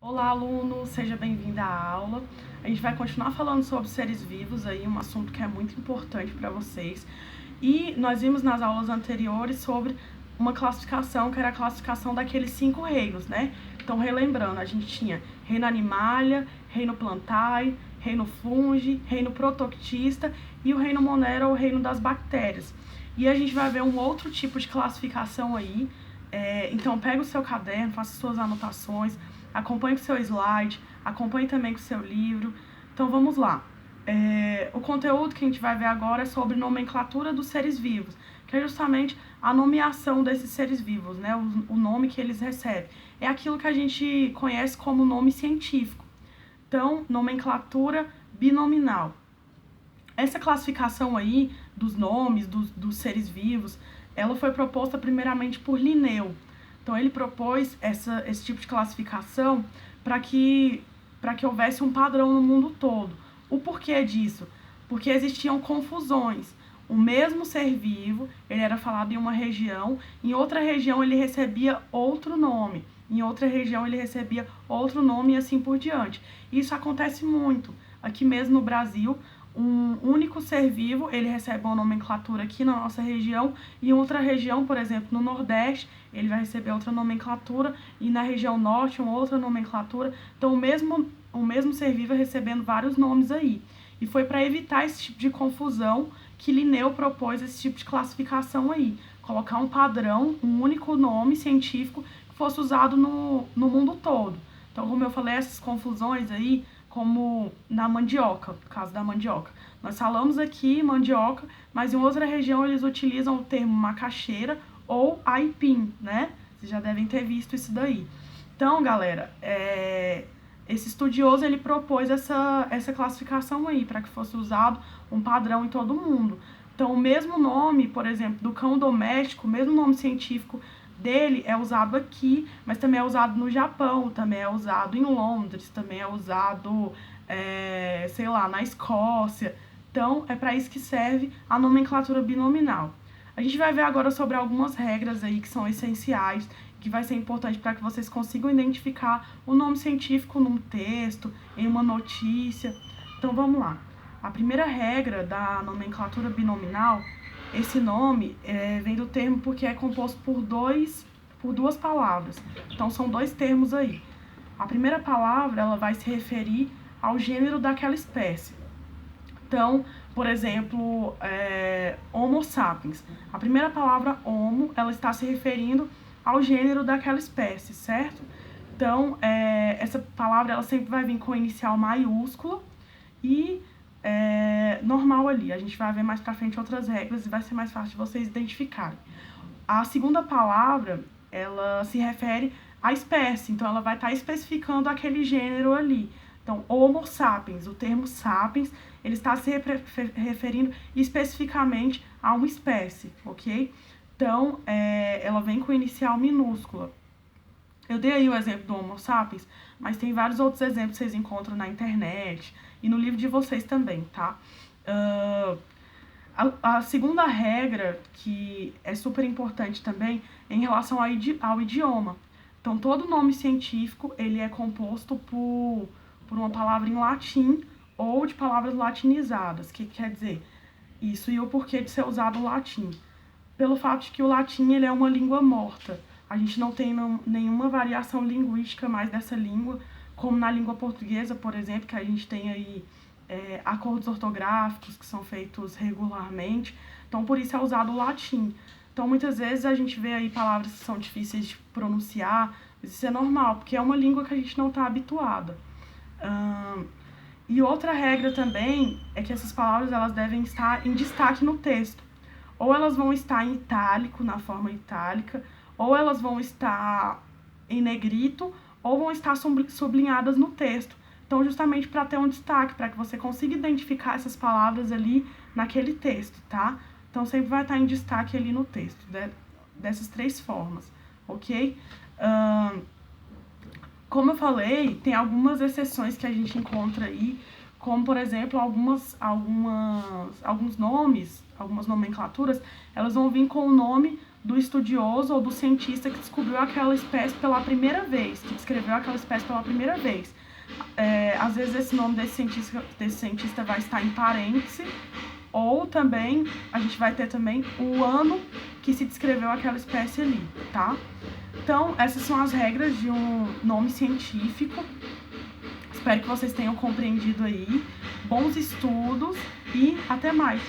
Olá, aluno, seja bem-vindo à aula. A gente vai continuar falando sobre seres vivos aí, um assunto que é muito importante para vocês. E nós vimos nas aulas anteriores sobre uma classificação, que era a classificação daqueles 5 reinos, né? Então, relembrando, a gente tinha reino animalia, reino plantae, reino fungi, reino protoctista e o reino monera, ou reino das bactérias. E a gente vai ver um outro tipo de classificação aí. Então, pega o seu caderno, faça suas anotações, acompanhe com o seu slide, acompanhe também com o seu livro. Então vamos lá. O conteúdo que a gente vai ver agora é sobre nomenclatura dos seres vivos, que é justamente a nomeação desses seres vivos, né? O nome que eles recebem. É aquilo que a gente conhece como nome científico. Então, nomenclatura binominal. Essa classificação aí dos nomes dos seres vivos, ela foi proposta primeiramente por Linneu. Então ele propôs esse tipo de classificação para que houvesse um padrão no mundo todo. O porquê disso? Porque existiam confusões. O mesmo ser vivo, ele era falado em uma região, em outra região ele recebia outro nome, em outra região ele recebia outro nome e assim por diante. Isso acontece muito. Aqui mesmo no Brasil, um único ser vivo, ele recebe uma nomenclatura aqui na nossa região, e em outra região, por exemplo, no Nordeste, ele vai receber outra nomenclatura, e na região Norte, uma outra nomenclatura. Então, o mesmo ser vivo recebendo vários nomes aí. E foi para evitar esse tipo de confusão que Linneu propôs esse tipo de classificação aí. Colocar um padrão, um único nome científico que fosse usado no mundo todo. Então, como eu falei, essas confusões aí, como na mandioca, no caso da mandioca. Nós falamos aqui mandioca, mas em outra região eles utilizam o termo macaxeira ou aipim, né? Vocês já devem ter visto isso daí. Então, galera, esse estudioso ele propôs essa classificação aí, para que fosse usado um padrão em todo mundo. Então, o mesmo nome, por exemplo, do cão doméstico, o mesmo nome científico dele é usado aqui, mas também é usado no Japão, também é usado em Londres, também é usado, sei lá, na Escócia. Então, é para isso que serve a nomenclatura binominal. A gente vai ver agora sobre algumas regras aí que são essenciais, que vai ser importante para que vocês consigam identificar o nome científico num texto, em uma notícia. Então, vamos lá. A primeira regra da nomenclatura binominal, esse nome vem do termo porque é composto por duas palavras. Então, são dois termos aí. A primeira palavra, ela vai se referir ao gênero daquela espécie. Então, por exemplo, Homo sapiens. A primeira palavra homo, ela está se referindo ao gênero daquela espécie, certo? Então, essa palavra, ela sempre vai vir com inicial maiúsculo e normal ali. A gente vai ver mais pra frente outras regras e vai ser mais fácil de vocês identificarem. A segunda palavra, ela se refere à espécie, então ela vai estar especificando aquele gênero ali. Então, Homo sapiens, o termo sapiens, ele está se referindo especificamente a uma espécie, ok? Então, ela vem com inicial minúscula. Eu dei aí o exemplo do Homo sapiens, mas tem vários outros exemplos que vocês encontram na internet e no livro de vocês também, tá? A segunda regra, que é super importante também, é em relação ao idioma. Então, todo nome científico, ele é composto por uma palavra em latim ou de palavras latinizadas. O que quer dizer? Isso e o porquê de ser usado o latim. Pelo fato de que o latim ele é uma língua morta. A gente não tem nenhuma variação linguística mais dessa língua, como na língua portuguesa, por exemplo, que a gente tem aí acordos ortográficos que são feitos regularmente. Então, por isso é usado o latim. Então, muitas vezes a gente vê aí palavras que são difíceis de pronunciar, mas isso é normal, porque é uma língua que a gente não está habituada. E outra regra também é que essas palavras elas devem estar em destaque no texto. Ou elas vão estar em itálico, na forma itálica, ou elas vão estar em negrito, ou vão estar sublinhadas no texto. Então, justamente para ter um destaque, para que você consiga identificar essas palavras ali naquele texto, tá? Então, sempre vai estar em destaque ali no texto, dessas três formas, ok? Como eu falei, tem algumas exceções que a gente encontra aí, como, por exemplo, alguns nomes, algumas nomenclaturas, elas vão vir com o nome do estudioso ou do cientista que descobriu aquela espécie pela primeira vez, que descreveu aquela espécie pela primeira vez. Às vezes esse nome desse cientista vai estar em parêntese, ou também a gente vai ter também o ano que se descreveu aquela espécie ali, tá? Então, essas são as regras de um nome científico. Espero que vocês tenham compreendido aí. Bons estudos e até mais!